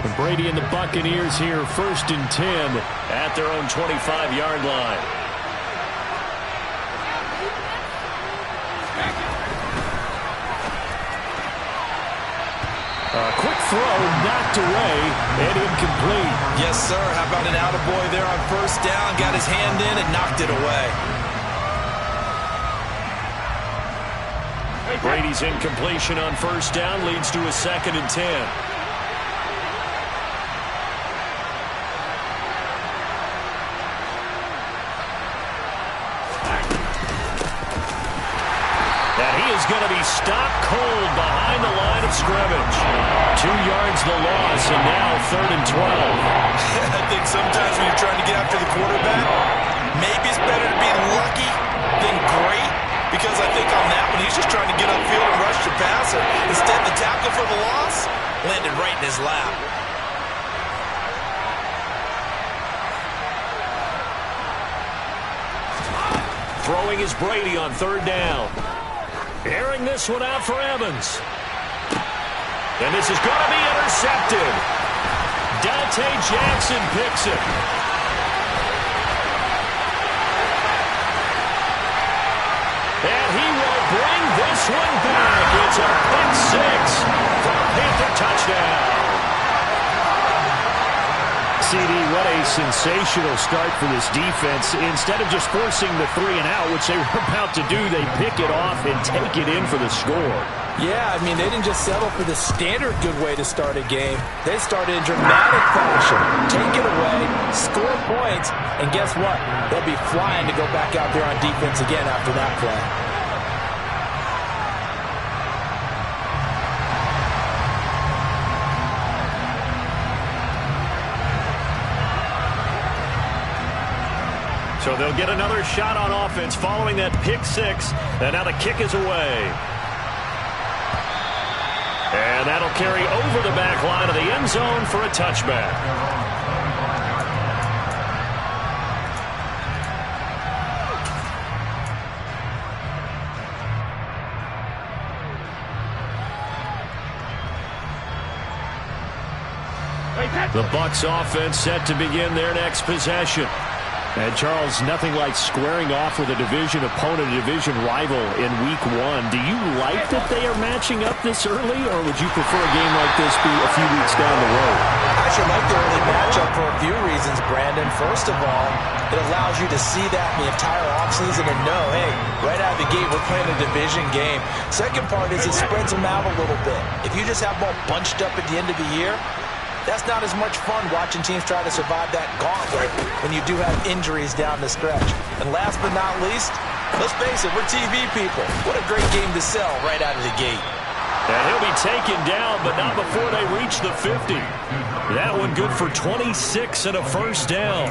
And Brady and the Buccaneers here, 1st and 10 at their own 25-yard line. A quick throw knocked away and incomplete. Yes, sir. How about an attaboy there on 1st down? Got his hand in and knocked it away. Brady's incompletion on 1st down leads to a 2nd and 10. And he is going to be stopped cold behind the line of scrimmage. 2 yards the loss, and now 3rd and 12. I think sometimes when you're trying to get after the quarterback, maybe it's better to be lucky than great. Because I think on that one, he's just trying to get upfield and rush the passer. Instead, the tackle for the loss landed right in his lap. Throwing is Brady on 3rd down. Airing this one out for Evans. And this is going to be intercepted. Dante Jackson picks it. And he will bring this one back. It's a pick 6 for a Panther touchdown. CD, what a sensational start for this defense. Instead of just forcing the 3 and out, which they were about to do, they pick it off and take it in for the score. Yeah, I mean, they didn't just settle for the standard good way to start a game. They started in dramatic fashion. Take it away, score points, and guess what? They'll be flying to go back out there on defense again after that play. So they'll get another shot on offense following that pick 6. And now the kick is away. And that'll carry over the back line of the end zone for a touchback. The Bucs offense set to begin their next possession. And, Charles, nothing like squaring off with a division opponent, a division rival in Week 1. Do you like that they are matching up this early, or would you prefer a game like this be a few weeks down the road? I should like the early matchup for a few reasons, Brandon. First of all, it allows you to see that in the entire offseason and know, hey, right out of the gate, we're playing a division game. Second part is it spreads them out a little bit. If you just have them all bunched up at the end of the year, that's not as much fun watching teams try to survive that gauntlet when you do have injuries down the stretch. And last but not least, let's face it, we're TV people. What a great game to sell right out of the gate. And he'll be taken down, but not before they reach the 50. That one good for 26 and a 1st down.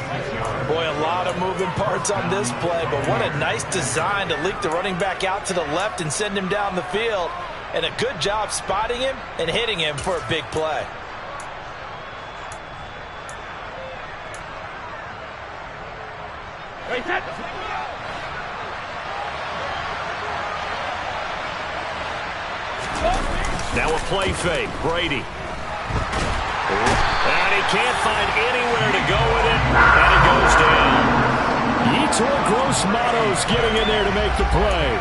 Boy, a lot of moving parts on this play, but what a nice design to leak the running back out to the left and send him down the field. And a good job spotting him and hitting him for a big play. Now a play fake. Brady. And he can't find anywhere to go with it. And it goes down. Yetur Gross-Matos getting in there to make the play.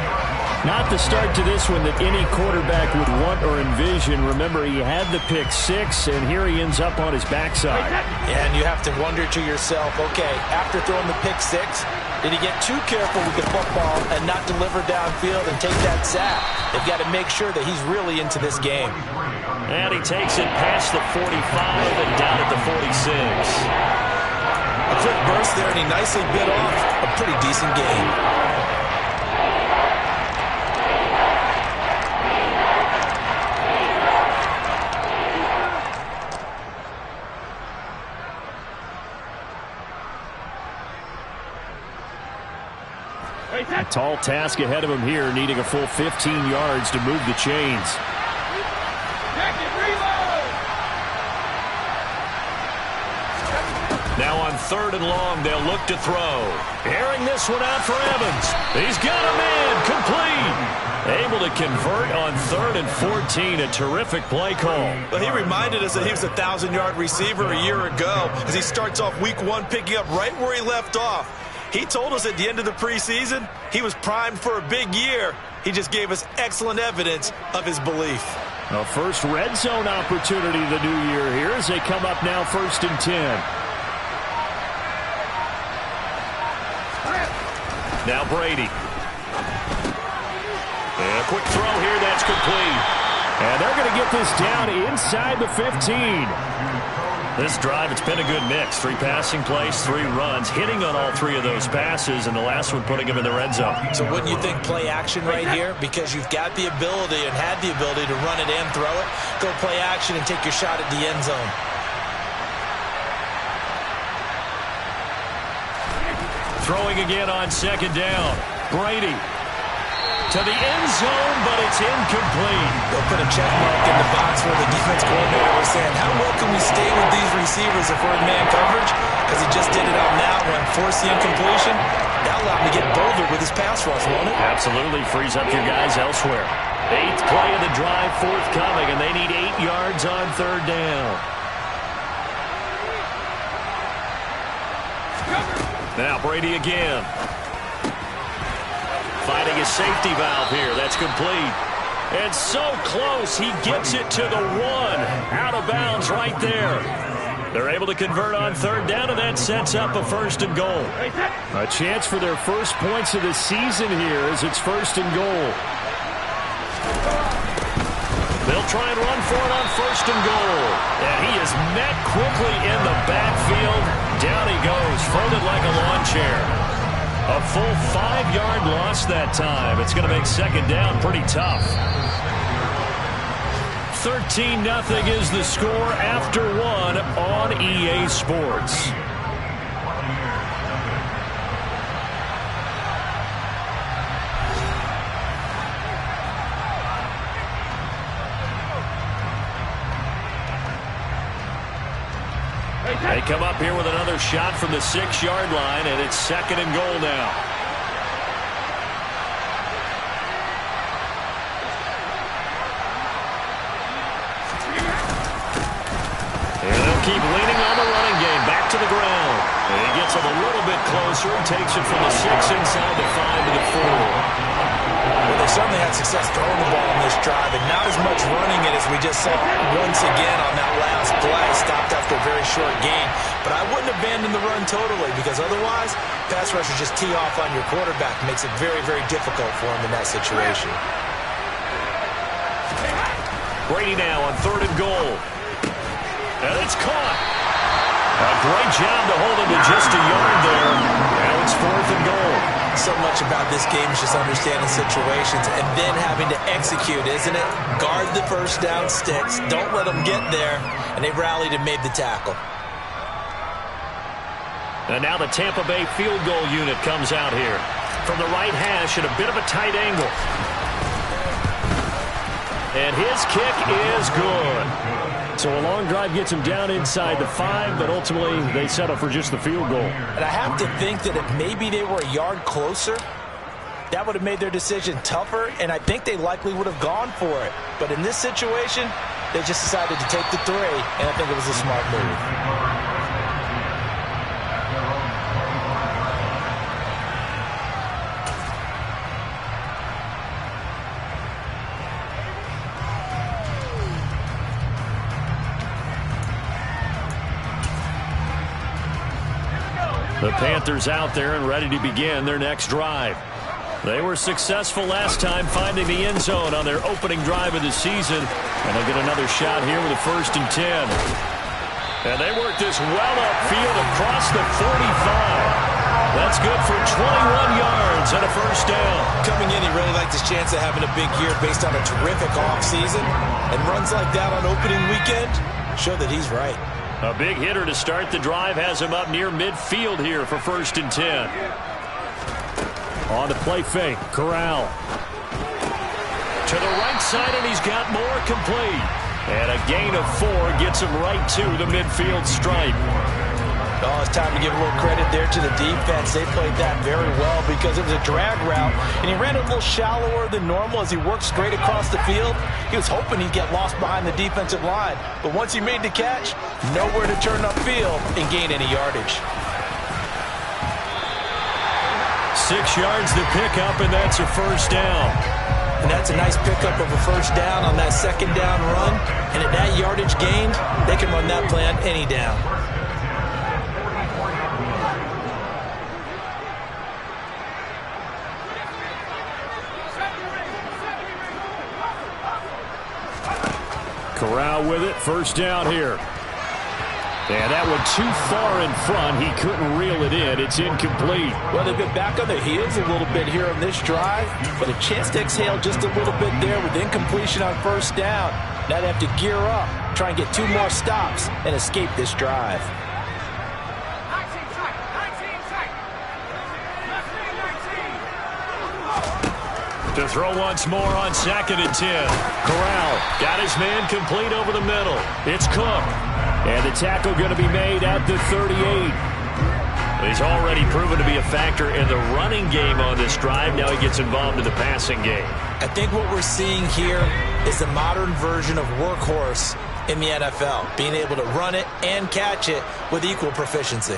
Not the start to this one that any quarterback would want or envision. Remember, he had the pick 6, and here he ends up on his backside. And you have to wonder to yourself, okay, after throwing the pick 6, did he get too careful with the football and not deliver downfield and take that sack? They've got to make sure that he's really into this game. And he takes it past the 45 and down at the 46. A quick burst there, and he nicely bit off a pretty decent game. A tall task ahead of him here, needing a full 15 yards to move the chains. Now on 3rd and long, they'll look to throw. Airing this one out for Evans. He's got a man, complete. Able to convert on 3rd and 14. A terrific play call. Well, he reminded us that he was a 1,000-yard receiver a year ago as he starts off week 1 picking up right where he left off. He told us at the end of the preseason he was primed for a big year. He just gave us excellent evidence of his belief. A first red zone opportunity the new year here as they come up now 1st and 10. Now Brady. And a quick throw here, that's complete. And they're going to get this down inside the 15. This drive, it's been a good mix. 3 passing plays, 3 runs, hitting on all 3 of those passes, and the last one putting him in the red zone. So wouldn't you think play action right here? Because you've got the ability and had the ability to run it and throw it. Go play action and take your shot at the end zone. Throwing again on 2nd down. Brady to the end zone, but it's incomplete. They'll put a check mark in the box where the defense coordinator was saying, how well can we stay with these receivers if we're in man coverage? Because he just did it on that one, force the incompletion. That allowed him to get bolder with his pass rush, won't it? Absolutely, frees up your guys elsewhere. 8th play of the drive forthcoming, and they need 8 yards on 3rd down. Now Brady again. Fighting a safety valve here. That's complete. And so close. He gets it to the 1. Out of bounds right there. They're able to convert on 3rd down, and that sets up a 1st and goal. A chance for their first points of the season here as it's 1st and goal. They'll try and run for it on 1st and goal. And he is met quickly in the backfield. Down he goes, folded like a lawn chair. A full 5-yard loss that time. It's going to make 2nd down pretty tough. 13-0 is the score after 1 on EA Sports. They come up here with another shot from the 6-yard line, and it's 2nd and goal now. And they'll keep leaning on the running game. Back to the ground. And he gets him a little bit closer and takes it from the 6 inside the 5 to the 4. Well, they certainly had success throwing the ball on this drive, and not as much running it as we just saw once again on that last play. Stopped after a very short gain. But I wouldn't abandon the run totally, because otherwise, pass rushers just tee off on your quarterback. Makes it very, very difficult for him in that situation. Brady now on 3rd and goal. And it's caught. A great job to hold him to just a yard there. Now it's 4th and goal. So much about this game is just understanding situations and then having to execute, isn't it? Guard the first down sticks. Don't let them get there. And they rallied and made the tackle. And now the Tampa Bay field goal unit comes out here. From the right hash at a bit of a tight angle. And his kick is good. So a long drive gets him down inside the 5, but ultimately they settle for just the field goal. And I have to think that if maybe they were a yard closer, that would have made their decision tougher, and I think they likely would have gone for it. But in this situation, they just decided to take the 3, and I think it was a smart move. The Panthers out there and ready to begin their next drive. They were successful last time finding the end zone on their opening drive of the season. And they'll get another shot here with a 1st and 10. And they work this well upfield across the 45. That's good for 21 yards and a 1st down. Coming in, he really liked his chance of having a big year based on a terrific offseason. And runs like that on opening weekend show that he's right. A big hitter to start the drive has him up near midfield here for 1st and 10. On the play fake, Corral. To the right side, and he's got more complete. And a gain of 4 gets him right to the midfield stripe. Oh, it's time to give a little credit there to the defense. They played that very well because it was a drag route, and he ran a little shallower than normal as he worked straight across the field. He was hoping he'd get lost behind the defensive line, but once he made the catch, nowhere to turn upfield and gain any yardage. 6 yards to pick up, and that's a first down. And that's a nice pickup of a first down on that second down run. And at that yardage gained, they can run that play on any down. Corral with it, first down here. And that one too far in front. He couldn't reel it in. It's incomplete. Well, they've been back on their heels a little bit here on this drive, but a chance to exhale just a little bit there with incompletion on first down. Now they have to gear up, try and get 2 more stops, and escape this drive. To throw once more on 2nd and 10. Corral got his man complete over the middle. It's Cook. And the tackle going to be made at the 38. He's already proven to be a factor in the running game on this drive. Now he gets involved in the passing game. I think what we're seeing here is the modern version of workhorse in the NFL, being able to run it and catch it with equal proficiency.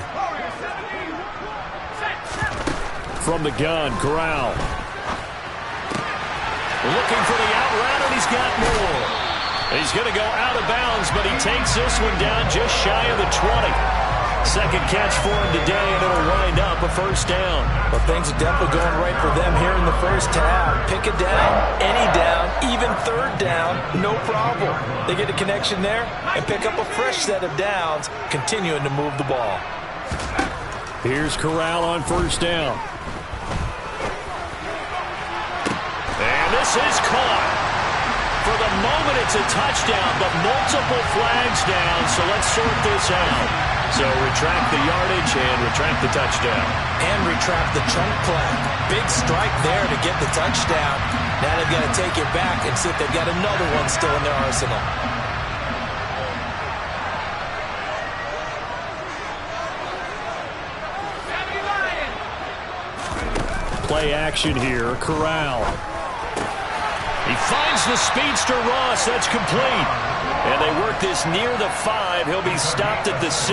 From the gun, Corral. Looking for the out route, and he's got more. He's going to go out of bounds, but he takes this one down just shy of the 20. Second catch for him today, and it'll wind up a first down. Well, things are definitely going right for them here in the first half. Pick a down, any down, even third down, no problem. They get a connection there and pick up a fresh set of downs, continuing to move the ball. Here's Corral on first down. And this is caught. For the moment, it's a touchdown, but multiple flags down, so let's sort this out. So retract the yardage and retract the touchdown. And retract the chunk play. Big strike there to get the touchdown. Now they've got to take it back and see if they've got another one still in their arsenal. Play action here, Corral. He finds the speedster Ross. That's complete. And they work this near the 5. He'll be stopped at the 6.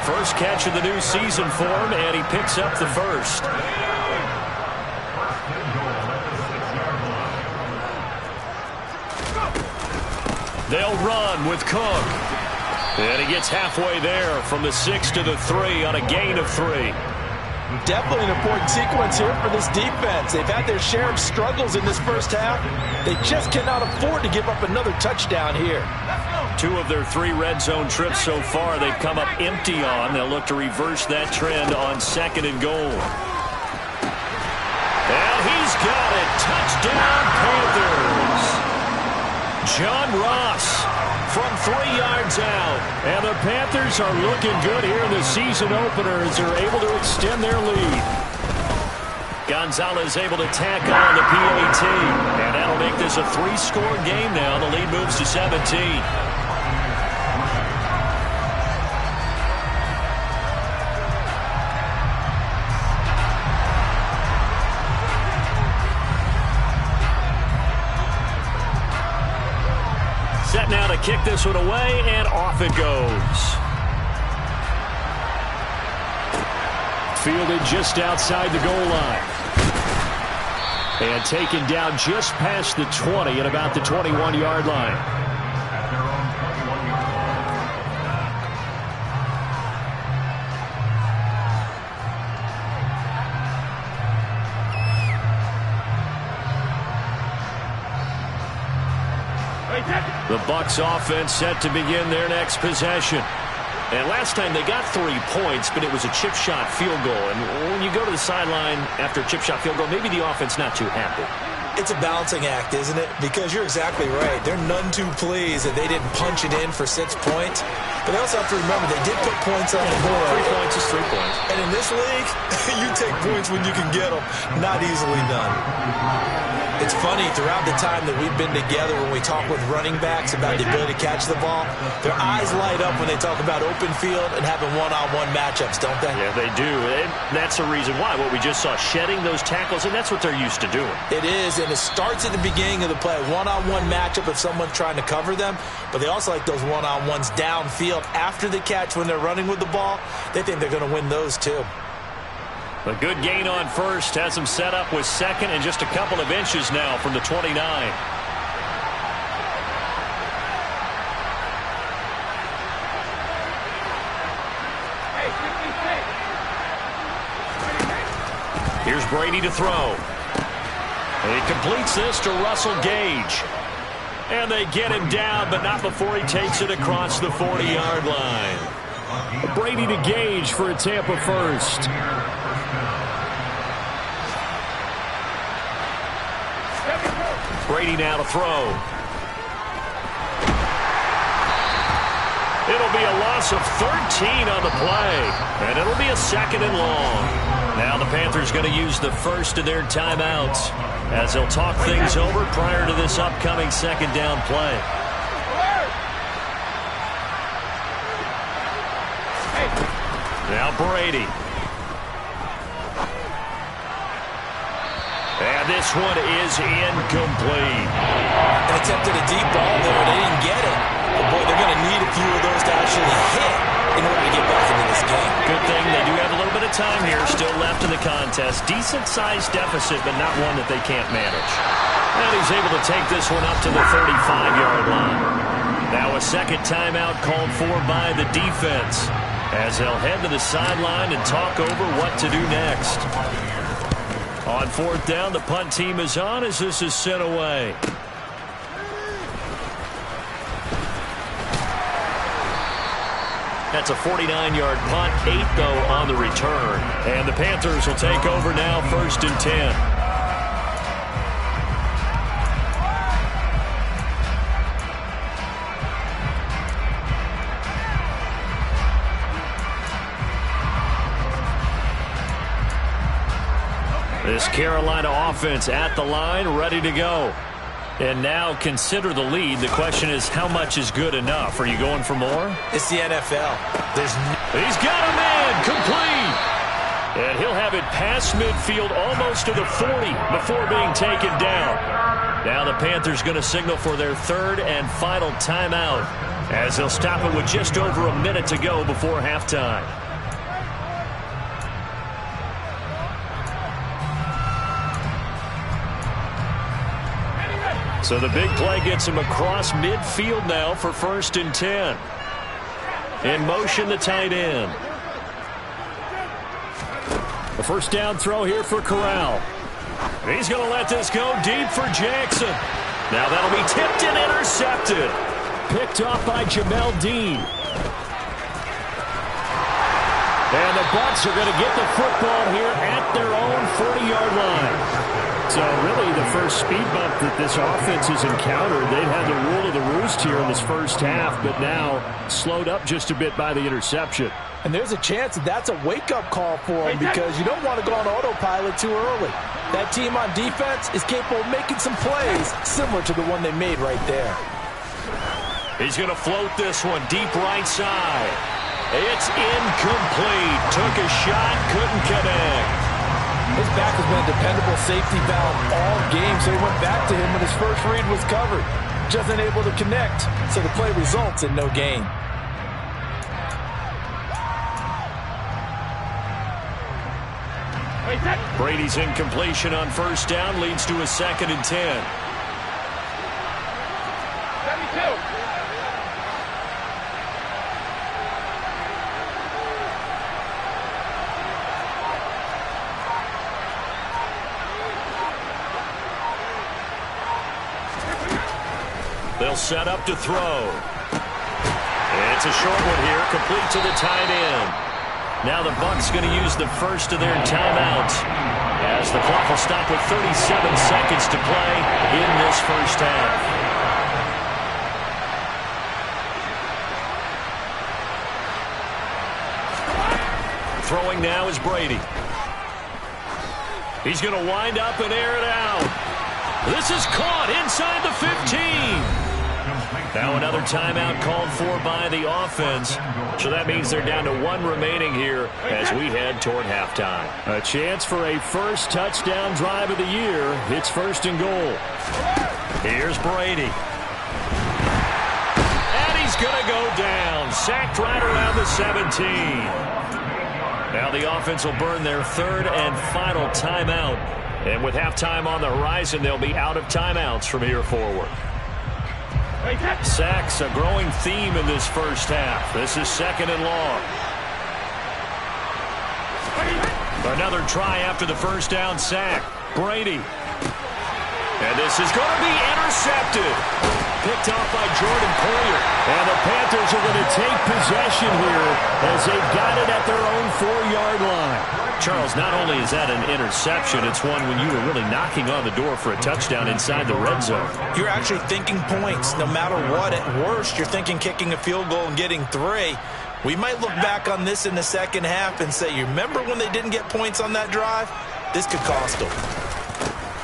First catch of the new season for him, and he picks up the first. They'll run with Cook. And he gets halfway there from the 6 to the 3 on a gain of 3. Definitely an important sequence here for this defense. They've had their share of struggles in this first half. They just cannot afford to give up another touchdown here. 2 of their 3 red zone trips so far they've come up empty on. They'll look to reverse that trend on 2nd and goal. And he's got it. Touchdown, Panthers. John Ross from 3 yards out. And the Panthers are looking good here in the season opener as they're able to extend their lead. Gonzalez able to tack on the PAT. And that'll make this a 3-score game now. The lead moves to 17. Set now to kick this one away, and off it goes. Fielded just outside the goal line. And taken down just past the 20 at about the 21-yard line. The Bucs offense set to begin their next possession. And last time they got 3 points, but it was a chip shot field goal. And when you go to the sideline after a chip shot field goal, maybe the offense not too happy. It's a balancing act, isn't it? Because you're exactly right. They're none too pleased that they didn't punch it in for 6 points. But they also have to remember they did put points on the board. 3 points is 3 points. And in this league, you take points when you can get them. Not easily done. It's funny, throughout the time that we've been together, when we talk with running backs about the ability to catch the ball, their eyes light up when they talk about open field and having one-on-one matchups, don't they? Yeah, they do. And that's the reason why. What we just saw, shedding those tackles, and that's what they're used to doing. It is, and it starts at the beginning of the play. One-on-one matchup if someone's trying to cover them, but they also like those one-on-ones downfield after the catch when they're running with the ball. They think they're going to win those too. A good gain on first has them set up with second and just a couple of inches now from the 29. Here's Brady to throw. He completes this to Russell Gage. And they get him down, but not before he takes it across the 40-yard line. Brady to Gage for a Tampa first. Brady now to throw. It'll be a loss of 13 on the play, and it'll be a second and long. Now the Panthers going to use the first of their timeouts as they'll talk things over prior to this upcoming second down play. Now Brady. And this one is incomplete. They attempted a deep ball there. They didn't get it. But boy, they're going to need a few of those to actually hit in order to get back into this game. Good thing they do have a little bit of time here still left in the contest. Decent-sized deficit, but not one that they can't manage. And he's able to take this one up to the 35-yard line. Now a second timeout called for by the defense as they'll head to the sideline and talk over what to do next. On fourth down, the punt team is on as this is sent away. That's a 49-yard punt, 8 though on the return. And the Panthers will take over now, 1st and 10. This Carolina offense at the line, ready to go. And now consider the lead. The question is, how much is good enough? Are you going for more? It's the NFL. He's got a man complete. And he'll have it past midfield almost to the 40 before being taken down. Now the Panthers going to signal for their third and final timeout as they'll stop it with just over a minute to go before halftime. So the big play gets him across midfield now for 1st and 10. In motion, the tight end. The first down throw here for Corral. He's going to let this go deep for Jackson. Now that'll be tipped and intercepted. Picked off by Jamel Dean. And the Bucs are going to get the football here at their own 40-yard line. So really the first speed bump that this offense has encountered, they've had the rule of the roost here in this first half, but now slowed up just a bit by the interception. And there's a chance that that's a wake-up call for them because you don't want to go on autopilot too early. That team on defense is capable of making some plays similar to the one they made right there. He's going to float this one deep right side. It's incomplete. Took a shot, couldn't connect. His back has been a dependable safety valve all game, so he went back to him when his first read was covered. Just unable to connect, so the play results in no gain. Brady's incompletion on first down leads to a 2nd and 10. 72. They'll set up to throw. It's a short one here, complete to the tight end. Now the Bucs going to use the first of their timeouts as the clock will stop with 37 seconds to play in this first half. Throwing now is Brady. He's going to wind up and air it out. This is caught inside the 15. Now another timeout called for by the offense. So that means they're down to 1 remaining here as we head toward halftime. A chance for a first touchdown drive of the year. It's 1st and goal. Here's Brady. And he's going to go down. Sacked right around the 17. Now the offense will burn their 3rd and final timeout. And with halftime on the horizon, they'll be out of timeouts from here forward. Sacks, a growing theme in this first half. This is 2nd and long. Another try after the first down sack. Brady. And this is going to be intercepted. Picked off by Jordan Poyer. And the Panthers are going to take possession here as they've got it at their own 4-yard line. Charles, not only is that an interception, it's one when you were really knocking on the door for a touchdown inside the red zone. You're actually thinking points no matter what. At worst, you're thinking kicking a field goal and getting 3. We might look back on this in the second half and say, you remember when they didn't get points on that drive? This could cost them.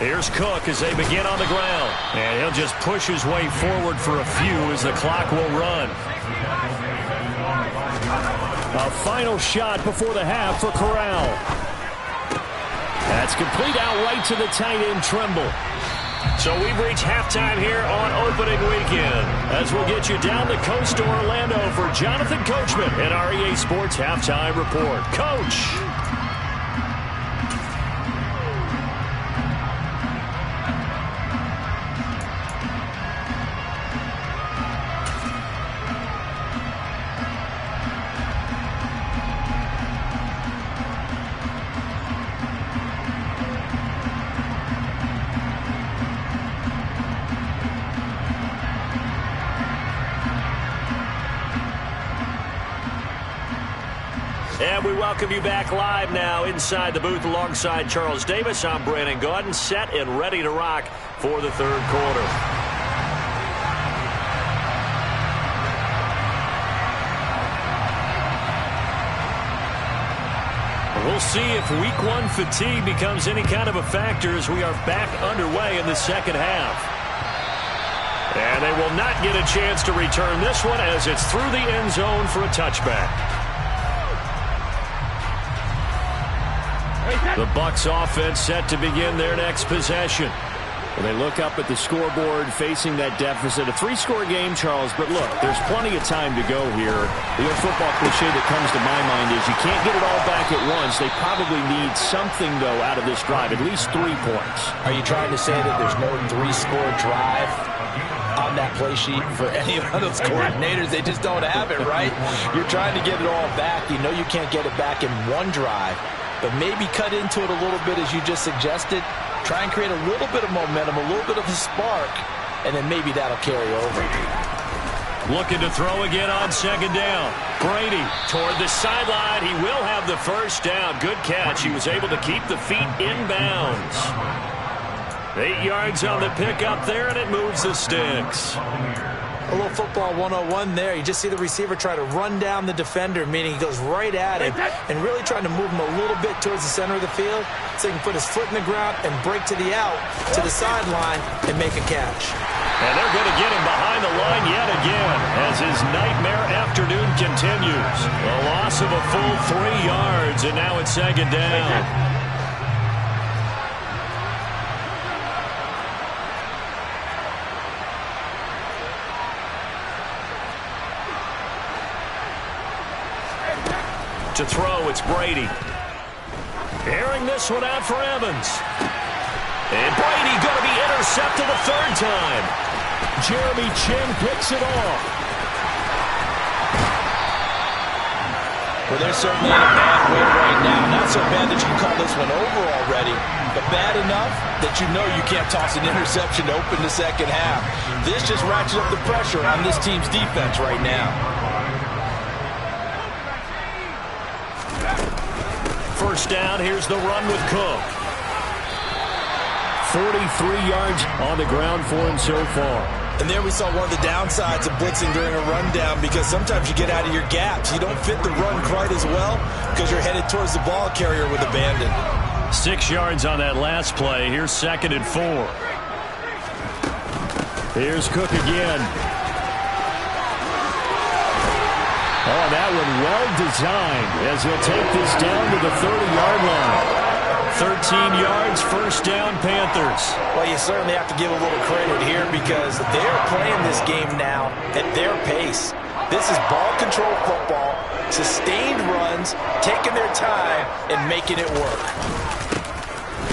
Here's Cook as they begin on the ground. And he'll just push his way forward for a few as the clock will run. A final shot before the half for Corral. That's complete out right to the tight end, Tremble. So we've reached halftime here on opening weekend as we'll get you down the coast to Orlando for Jonathan Coachman and our EA Sports Halftime Report. Coach. And we welcome you back live now inside the booth alongside Charles Davis. I'm Brandon Gaudin, set and ready to rock for the 3rd quarter. We'll see if week 1 fatigue becomes any kind of a factor as we are back underway in the second half. And they will not get a chance to return this one as it's through the end zone for a touchback. The Bucs offense set to begin their next possession. Well, they look up at the scoreboard facing that deficit. A 3-score game, Charles, but look, there's plenty of time to go here. The old football cliche that comes to my mind is you can't get it all back at once. They probably need something, though, out of this drive, at least 3 points. Are you trying to say that there's no 3-score drive on that play sheet for any of those coordinators? They just don't have it, right? You're trying to get it all back. You know you can't get it back in 1 drive. But maybe cut into it a little bit as you just suggested. Try and create a little bit of momentum, a little bit of a spark, and then maybe that'll carry over. Looking to throw again on 2nd down. Brady toward the sideline. He will have the first down. Good catch. He was able to keep the feet inbounds. 8 yards on the pickup there, and it moves the sticks. A little football 101 there. You just see the receiver try to run down the defender, meaning he goes right at him and really trying to move him a little bit towards the center of the field so he can put his foot in the ground and break to the out, to the sideline, and make a catch. And they're going to get him behind the line yet again as his nightmare afternoon continues. A loss of a full 3 yards, and now it's 2nd down. To throw, it's Brady. Airing this one out for Evans. And Brady going to be intercepted a 3rd time. Jeremy Chinn picks it off. Well, they're certainly in a bad way right now. Not so bad that you can call this one over already, but bad enough that you know you can't toss an interception to open the second half. This just ratchets up the pressure on this team's defense right now. First down, here's the run with Cook. 43 yards on the ground for him so far. And there we saw one of the downsides of blitzing during a rundown because sometimes you get out of your gaps. You don't fit the run quite as well because you're headed towards the ball carrier with abandon. 6 yards on that last play. Here's 2nd and 4. Here's Cook again. Oh, that one well designed as he'll take this down to the 30-yard line. 13 yards, first down, Panthers. Well, you certainly have to give a little credit here because they're playing this game now at their pace. This is ball control football, sustained runs, taking their time and making it work.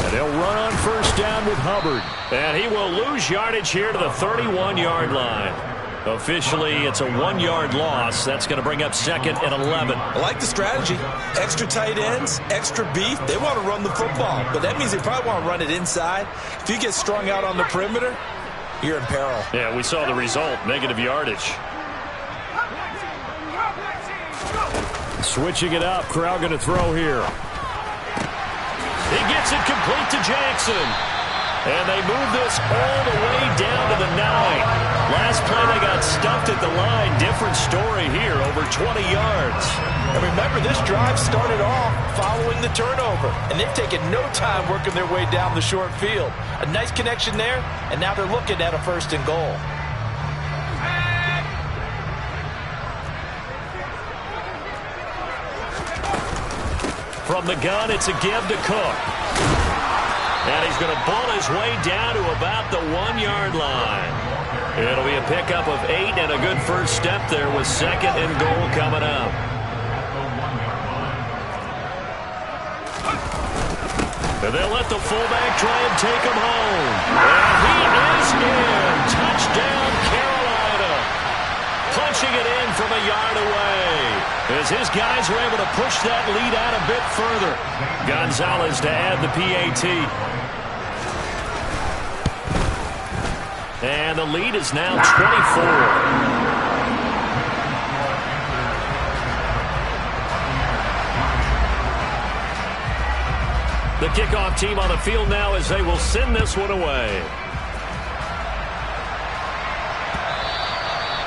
And they'll run on first down with Hubbard. And he will lose yardage here to the 31-yard line. Officially, it's a 1-yard loss. That's going to bring up second and 11. I like the strategy. Extra tight ends, extra beef. They want to run the football, but that means they probably want to run it inside. If you get strung out on the perimeter, you're in peril. Yeah, we saw the result, negative yardage. Switching it up, Corral going to throw here. He gets it complete to Jackson. And they move this all the way down to the 9. Last play they got stuffed at the line. Different story here, over 20 yards. And remember, this drive started off following the turnover. And they've taken no time working their way down the short field. A nice connection there, and now they're looking at a first and goal. From the gun, it's a give to Cook. And he's going to ball his way down to about the 1-yard line. It'll be a pickup of 8 and a good first step there with second and goal coming up. And they'll let the fullback try and take him home. And he is in. Touchdown, Carolina. Punching it in from a yard away. As his guys were able to push that lead out a bit further. Gonzalez to add the PAT. And the lead is now 24. The kickoff team on the field now as they will send this one away.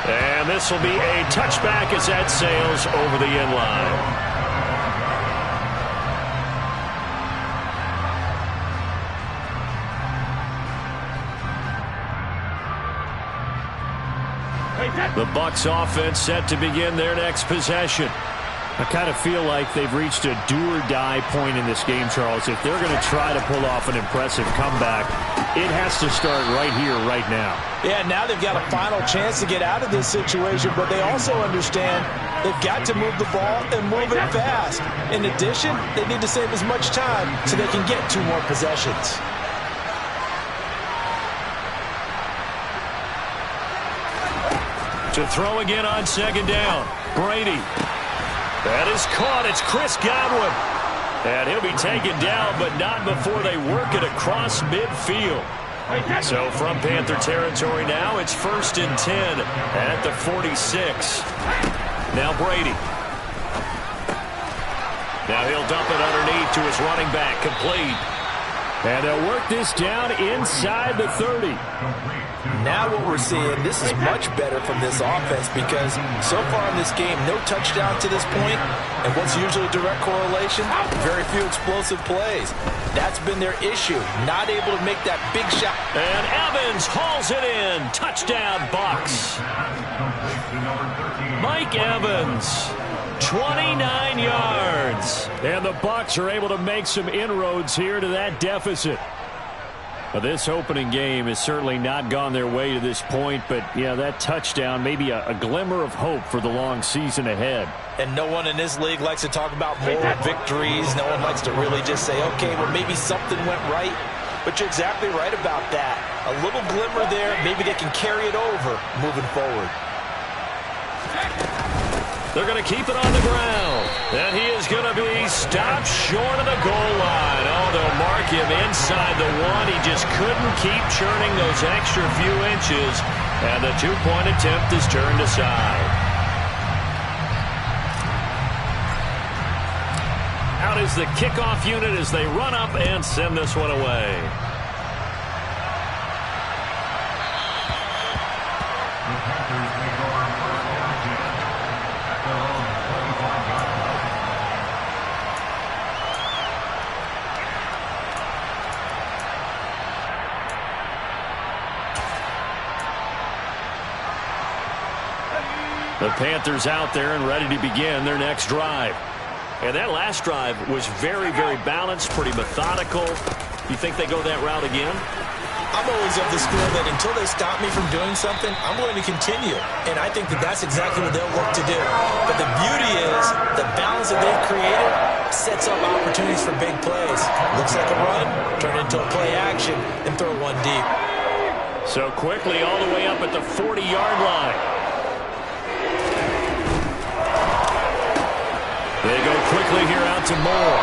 And this will be a touchback as that sails over the end line. The Bucs offense set to begin their next possession. I kind of feel like they've reached a do-or-die point in this game, Charles. If they're going to try to pull off an impressive comeback, it has to start right here, right now. Yeah, now they've got a final chance to get out of this situation, but they also understand they've got to move the ball and move it fast. In addition, they need to save as much time so they can get 2 more possessions. To throw again on second down. Brady. That is caught. It's Chris Godwin. And he'll be taken down, but not before they work it across midfield. So from Panther territory now, it's first and 10 at the 46. Now Brady. Now he'll dump it underneath to his running back, complete. And they'll work this down inside the 30. Now what we're seeing, this is much better from this offense because so far in this game, no touchdown to this point, and what's usually a direct correlation? Very few explosive plays. That's been their issue, not able to make that big shot. And Evans hauls it in. Touchdown, Bucs. Mike Evans, 29 yards. And the Bucs are able to make some inroads here to that deficit. Well, this opening game has certainly not gone their way to this point, but, yeah, that touchdown, maybe a glimmer of hope for the long season ahead. And no one in this league likes to talk about moral victories. No one likes to really just say, okay, well, maybe something went right. But you're exactly right about that. A little glimmer there, maybe they can carry it over moving forward. They're going to keep it on the ground. And he is going to be stopped short of the goal line. Oh, they'll mark him inside the 1. He just couldn't keep churning those extra few inches. And the 2-point attempt is turned aside. Out is the kickoff unit as they run up and send this one away. The Panthers out there and ready to begin their next drive. And that last drive was very, very balanced, pretty methodical. You think they go that route again? I'm always of the school that until they stop me from doing something, I'm going to continue. And I think that that's exactly what they'll work to do. But the beauty is the balance that they've created sets up opportunities for big plays. Looks like a run, turn it into a play action, and throw one deep. So quickly all the way up at the 40-yard line. They go quickly here out to Moore.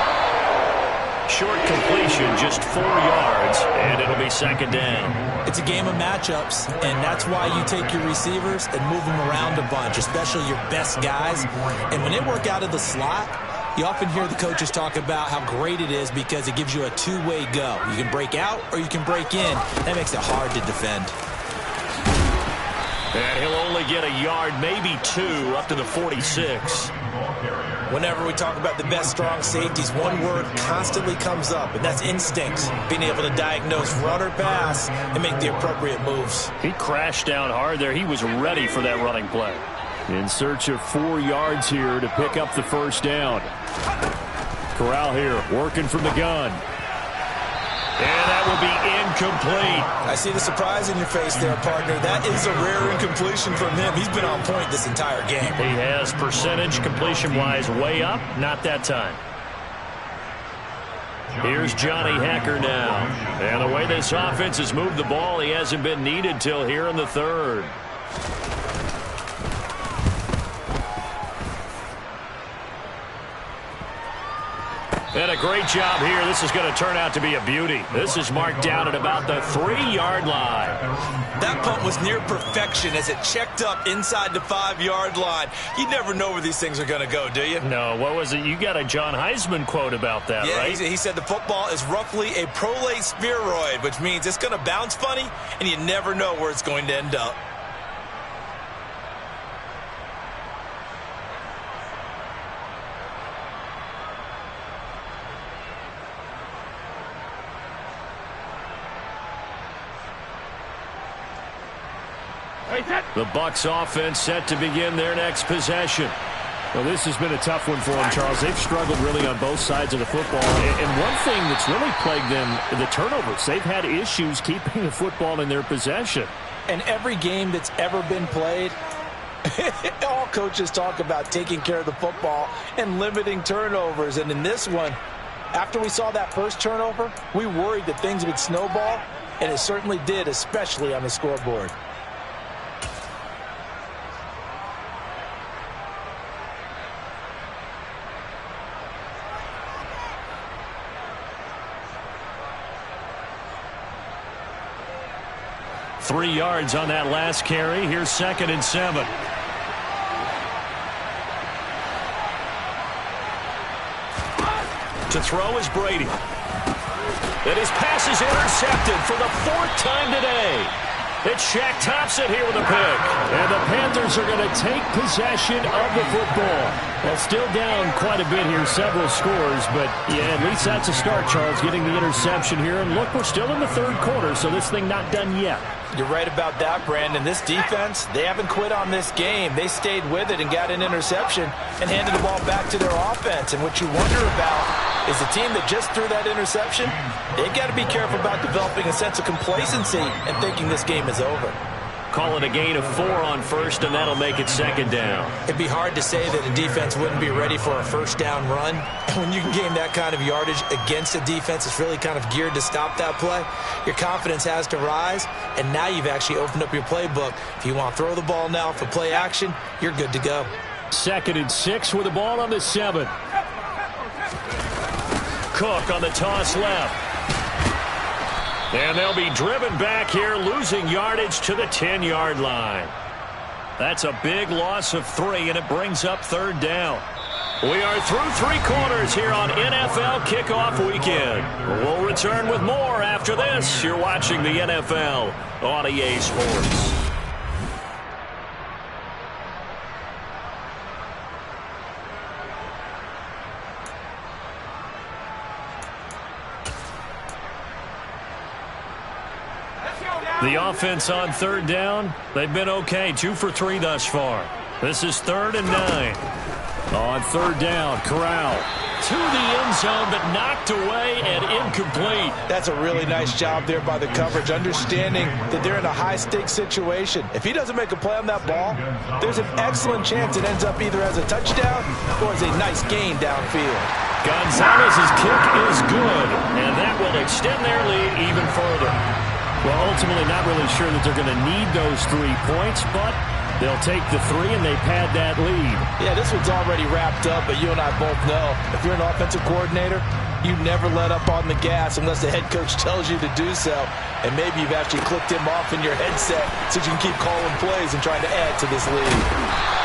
Short completion, just 4 yards, and it'll be second down. It's a game of matchups, and that's why you take your receivers and move them around a bunch, especially your best guys. And when they work out of the slot, you often hear the coaches talk about how great it is because it gives you a two-way go. You can break out or you can break in. That makes it hard to defend. And he'll only get a yard, maybe 2, up to the 46. Whenever we talk about the best strong safeties, one word constantly comes up, and that's instincts. Being able to diagnose run or pass and make the appropriate moves. He crashed down hard there. He was ready for that running play. In search of 4 yards here to pick up the first down. Corral here working from the gun. And that will be incomplete. I see the surprise in your face there, partner. That is a rare incompletion from him. He's been on point this entire game. He has percentage completion-wise way up. Not that time. Here's Johnny Hekker now. And the way this offense has moved the ball, he hasn't been needed till here in the third. And a great job here. This is going to turn out to be a beauty. This is marked down at about the 3-yard line. That punt was near perfection as it checked up inside the 5-yard line. You never know where these things are going to go, do you? No, what was it? You got a John Heisman quote about that, right? He said the football is roughly a prolate spheroid, which means it's going to bounce funny, and you never know where it's going to end up. The Bucs offense set to begin their next possession. Well, this has been a tough one for them, Charles. They've struggled really on both sides of the football. And one thing that's really plagued them, the turnovers. They've had issues keeping the football in their possession. And every game that's ever been played, all coaches talk about taking care of the football and limiting turnovers. And in this one, after we saw that first turnover, we worried that things would snowball, and it certainly did, especially on the scoreboard. Three yards on that last carry. Here's 2nd and 7. To throw is Brady. And his pass is intercepted for the 4th time today. It's Shaq Thompson here with a pick. And the Panthers are going to take possession of the football. Well, still down quite a bit here, several scores. But, yeah, at least that's a start, Charles, getting the interception here. And, look, we're still in the 3rd quarter, so this thing not done yet. You're right about that, Brandon. This defense, they haven't quit on this game. They stayed with it and got an interception and handed the ball back to their offense. And what you wonder about is the team that just threw that interception, they've got to be careful about developing a sense of complacency and thinking this game is over. Call it a gain of 4 on first, and that'll make it 2nd down. It'd be hard to say that a defense wouldn't be ready for a first down run. And when you can gain that kind of yardage against a defense that's really kind of geared to stop that play, your confidence has to rise, and now you've actually opened up your playbook. If you want to throw the ball now for play action, you're good to go. 2nd and 6 with the ball on the 7. Cook on the toss left. And they'll be driven back here, losing yardage to the 10-yard line. That's a big loss of 3, and it brings up 3rd down. We are through 3 quarters here on NFL Kickoff Weekend. We'll return with more after this. You're watching the NFL on EA Sports. The offense on 3rd down, they've been okay, 2 for 3 thus far. This is 3rd and 9. On 3rd down, Corral to the end zone, but knocked away and incomplete. That's a really nice job there by the coverage, understanding that they're in a high-stakes situation. If he doesn't make a play on that ball, there's an excellent chance it ends up either as a touchdown or as a nice gain downfield. Gonzalez's kick is good, and that will extend their lead even further. Well, ultimately not really sure that they're going to need those 3 points, but they'll take the 3 and they pad that lead. Yeah, this one's already wrapped up, but you and I both know if you're an offensive coordinator, you never let up on the gas unless the head coach tells you to do so. And maybe you've actually clicked him off in your headset so you can keep calling plays and trying to add to this lead.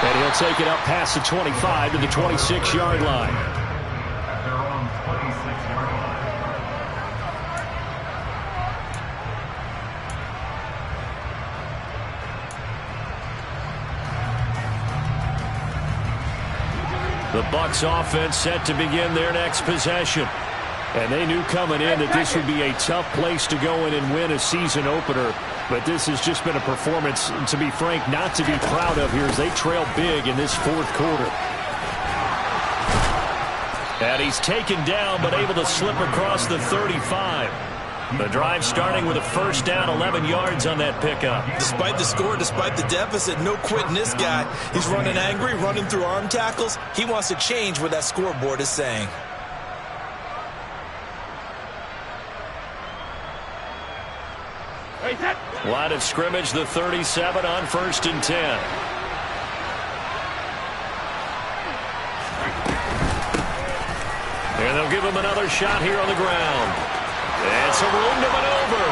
And he'll take it up past the 25 to the 26-yard line. The Bucs offense set to begin their next possession. And they knew coming in that this would be a tough place to go in and win a season opener. But this has just been a performance, to be frank, not to be proud of here as they trail big in this 4th quarter. And he's taken down but able to slip across the 35. The drive starting with a 1st down, 11 yards on that pickup. Despite the score, despite the deficit, no quitting this guy. He's running angry, running through arm tackles. He wants to change what that scoreboard is saying. Line of scrimmage, the 37 on 1st and 10. And they'll give him another shot here on the ground. And some room to maneuver.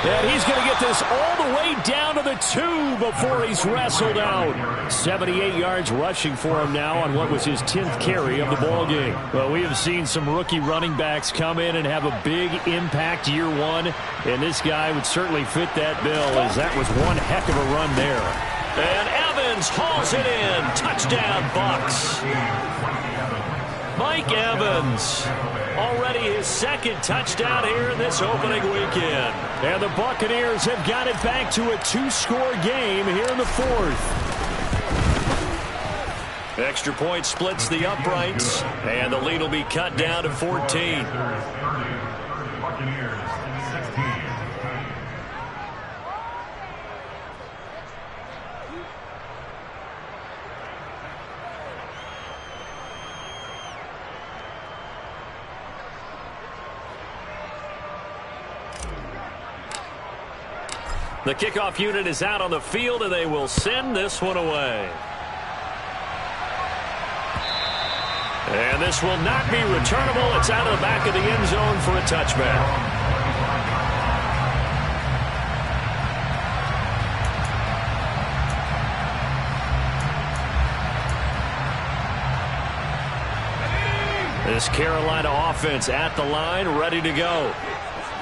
And he's going to get this all the way down to the 2 before he's wrestled out. 78 yards rushing for him now on what was his 10th carry of the ballgame. Well, we have seen some rookie running backs come in and have a big impact year 1. And this guy would certainly fit that bill, as that was one heck of a run there. And Evans hauls it in. Touchdown, Bucs. Mike Evans, already his 2nd touchdown here in this opening weekend. And the Buccaneers have got it back to a 2-score game here in the 4th. Extra point splits the uprights, and the lead will be cut down to 14. The kickoff unit is out on the field, and they will send this one away. And this will not be returnable. It's out of the back of the end zone for a touchback. This Carolina offense at the line, ready to go.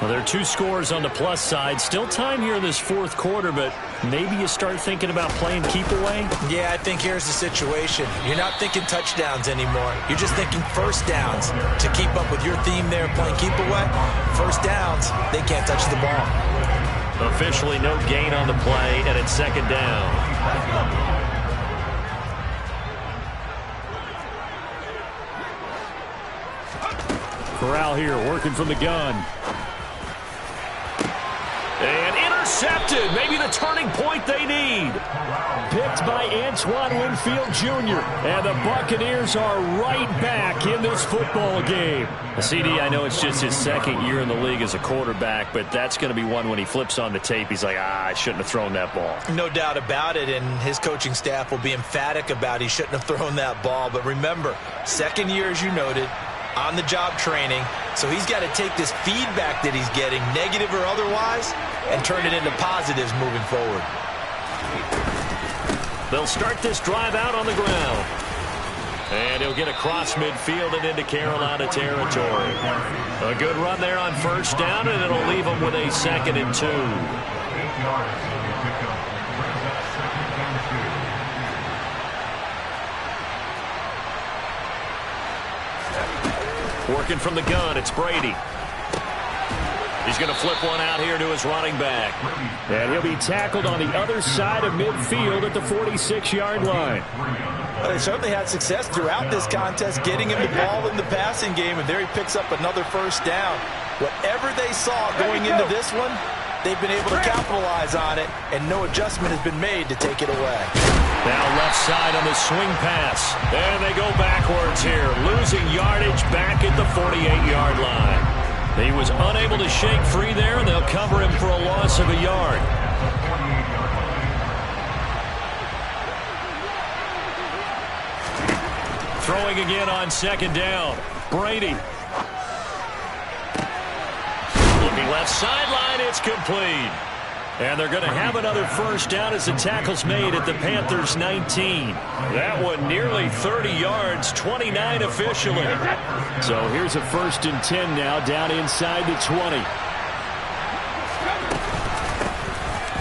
Well, there are 2 scores on the plus side. Still time here in this 4th quarter, but maybe you start thinking about playing keep away? Yeah, I think here's the situation. You're not thinking touchdowns anymore. You're just thinking 1st downs. To keep up with your theme there, playing keep away, 1st downs, they can't touch the ball. Officially no gain on the play, and it's 2nd down. Corral here working from the gun. And intercepted. Maybe the turning point they need. Picked by Antoine Winfield Jr. And the Buccaneers are right back in this football game. CD, I know it's just his 2nd year in the league as a quarterback, but that's going to be one when he flips on the tape. He's like, I shouldn't have thrown that ball. No doubt about it, and his coaching staff will be emphatic about he shouldn't have thrown that ball. But remember, 2nd year, as you noted, on-the-job training, so he's got to take this feedback that he's getting, negative or otherwise, and turn it into positives moving forward. They'll start this drive out on the ground. And he'll get across midfield and into Carolina territory. A good run there on 1st down, and it'll leave him with a 2nd and 2. Working from the gun, it's Brady. He's going to flip one out here to his running back. And he'll be tackled on the other side of midfield at the 46-yard line. Well, they certainly had success throughout this contest getting him the ball in the passing game, and there he picks up another first down. Whatever they saw going into this one, they've been able to capitalize on it, and no adjustment has been made to take it away. Now left side on the swing pass. And they go backwards here, losing yardage back at the 48-yard line. He was unable to shake free there, and they'll cover him for a loss of a yard. Throwing again on second down. Brady. Looking left sideline, it's complete. And they're going to have another first down as the tackle's made at the Panthers' 19. That one nearly 30 yards, 29 officially. So here's a 1st and 10 now, down inside the 20.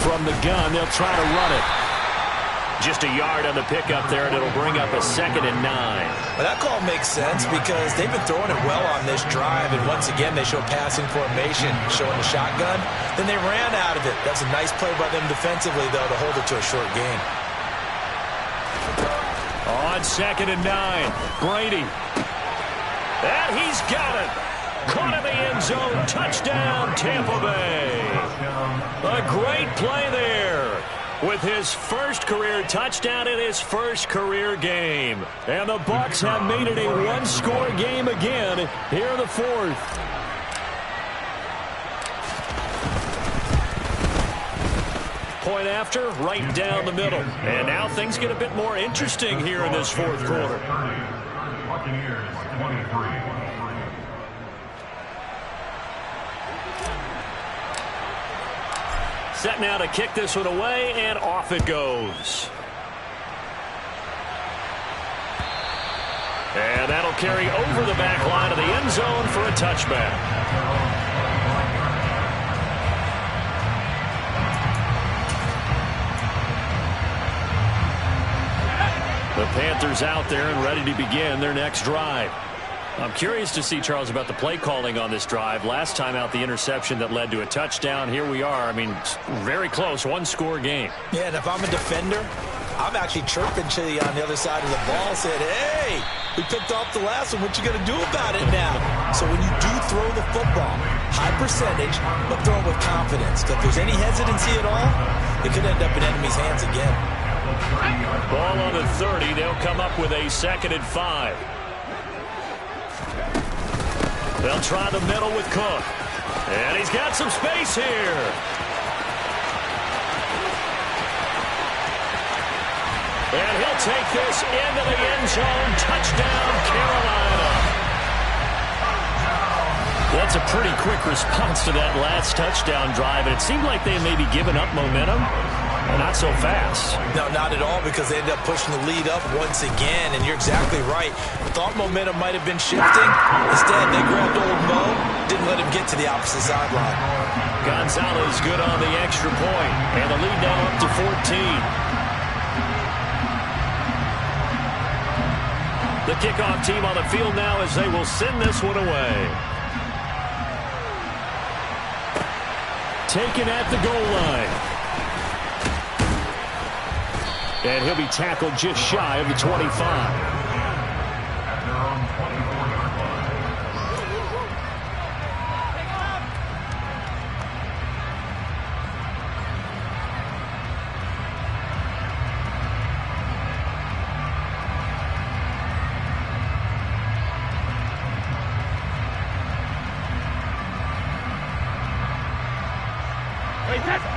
From the gun, they'll try to run it. Just a yard on the pickup there, and it'll bring up a 2nd and 9. Well, that call makes sense because they've been throwing it well on this drive, and once again they show passing formation, showing the shotgun. Then they ran out of it. That's a nice play by them defensively, though, to hold it to a short gain. On 2nd and 9, Brady. And he's got it. Caught in the end zone. Touchdown, Tampa Bay. A great play there, with his first career touchdown in his first career game. And the Bucs have made it a one-score game again here in the 4th. Point after, right down the middle. And now things get a bit more interesting here in this 4th quarter. Set now to kick this one away, and off it goes. And that'll carry over the back line of the end zone for a touchback. The Panthers out there and ready to begin their next drive. I'm curious to see, Charles, about the play calling on this drive. Last time out, the interception that led to a touchdown. Here we are. I mean, very close, one-score game. Yeah, and if I'm a defender, I'm actually chirping to you on the other side of the ball, saying, hey, we picked off the last one. What you going to do about it now? So when you do throw the football, high percentage, but throw it with confidence. Because if there's any hesitancy at all, it could end up in enemy's hands again. Ball on the 30. They'll come up with a 2nd and 5. They'll try the middle with Cook. And he's got some space here. And he'll take this into the end zone. Touchdown, Carolina. That's a pretty quick response to that last touchdown drive. And it seemed like they may be giving up momentum. Well, not so fast. No, not at all, because they ended up pushing the lead up once again, and you're exactly right. Thought momentum might have been shifting. Instead, they grabbed old Mo, didn't let him get to the opposite sideline. Gonzalez good on the extra point, and the lead now up to 14. The kickoff team on the field now as they will send this one away. Taken at the goal line. And he'll be tackled just shy of the 25.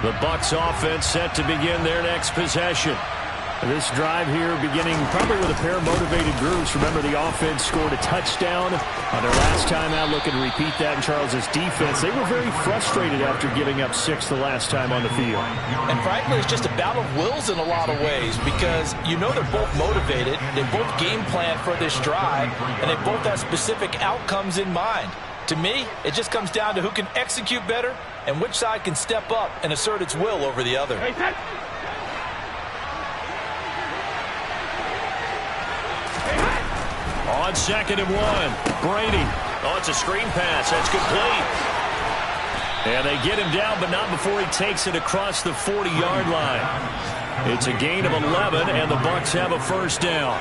The Bucs offense set to begin their next possession. This drive here beginning probably with a pair of motivated groups. Remember, the offense scored a touchdown on their last time out. Looking to repeat that in Charles's defense. They were very frustrated after giving up 6 the last time on the field. And frankly, it's just a battle of wills in a lot of ways, because you know they're both motivated. They both game plan for this drive, and they both have specific outcomes in mind. To me, it just comes down to who can execute better and which side can step up and assert its will over the other. On 2nd and 1, Brady. Oh, it's a screen pass. That's complete. And they get him down, but not before he takes it across the 40-yard line. It's a gain of 11, and the Bucs have a first down.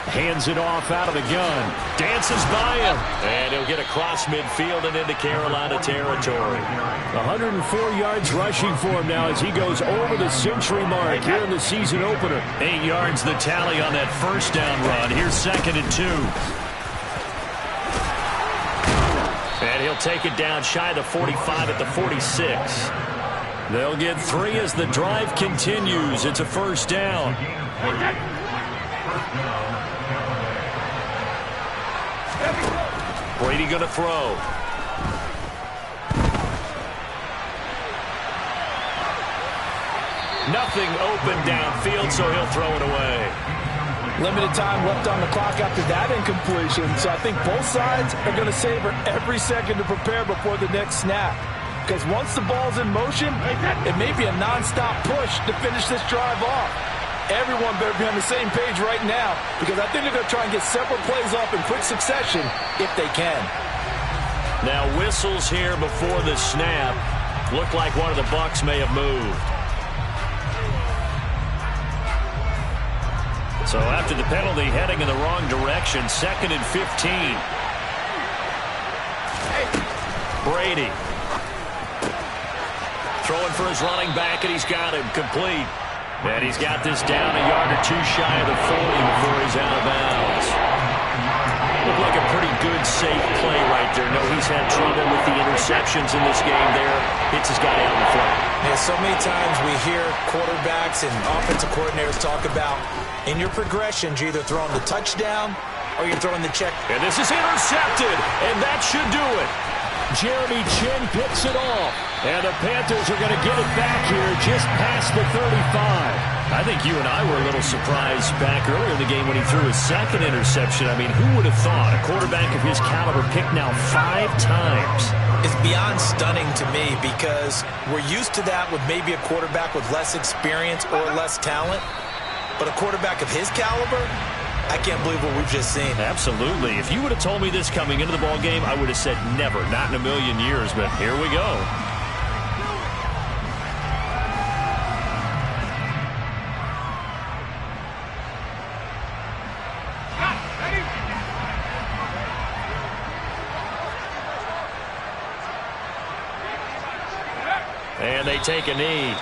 Hands it off out of the gun. Dances by him. And he'll get across midfield and into Carolina territory. 104 yards rushing for him now as he goes over the century mark here in the season opener. 8 yards the tally on that first down run. Here's 2nd and 2. And he'll take it down shy of the 45 at the 46. They'll get 3 as the drive continues. It's a first down. Brady going to throw. Nothing open downfield, so he'll throw it away. Limited time left on the clock after that incompletion, so I think both sides are going to savor every second to prepare before the next snap. Because once the ball's in motion, it may be a nonstop push to finish this drive off. Everyone better be on the same page right now because I think they're going to try and get several plays off in quick succession if they can. Now whistles here before the snap. Looked like one of the Bucs may have moved. So after the penalty, heading in the wrong direction, 2nd and 15. Brady. Throwing for his running back, and he's got him complete. And he's got this down a yard or 2 shy of the 40 before he's out of bounds. Looked like a pretty good, safe play right there. No, he's had trouble with the interceptions in this game there. Hits his guy out in the front. Yeah, so many times we hear quarterbacks and offensive coordinators talk about in your progressions, you're either throwing the touchdown or you're throwing the check. And this is intercepted, and that should do it. Jeremy Chinn picks it off. And the Panthers are going to get it back here just past the 35. I think you and I were a little surprised back earlier in the game when he threw his 2nd interception. I mean, who would have thought a quarterback of his caliber picked now 5 times? It's beyond stunning to me because we're used to that with maybe a quarterback with less experience or less talent. But a quarterback of his caliber, I can't believe what we've just seen. Absolutely. If you would have told me this coming into the ball game, I would have said never, not in a million years. But here we go. And they take a knee.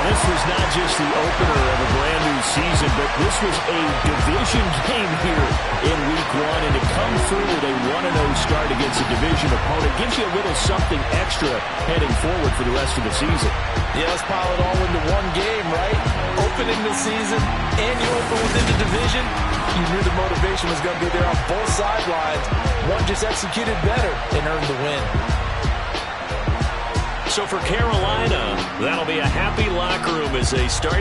This was not just the opener of a brand new season, but this was a division game here in week 1. And to come through with a 1-0 start against a division opponent gives you a little something extra heading forward for the rest of the season. Yeah, let's pile it all into one game, right? Opening the season and you open within the division. You knew the motivation was going to be there on both sidelines. One just executed better and earned the win. So for Carolina, that'll be a happy locker room as they start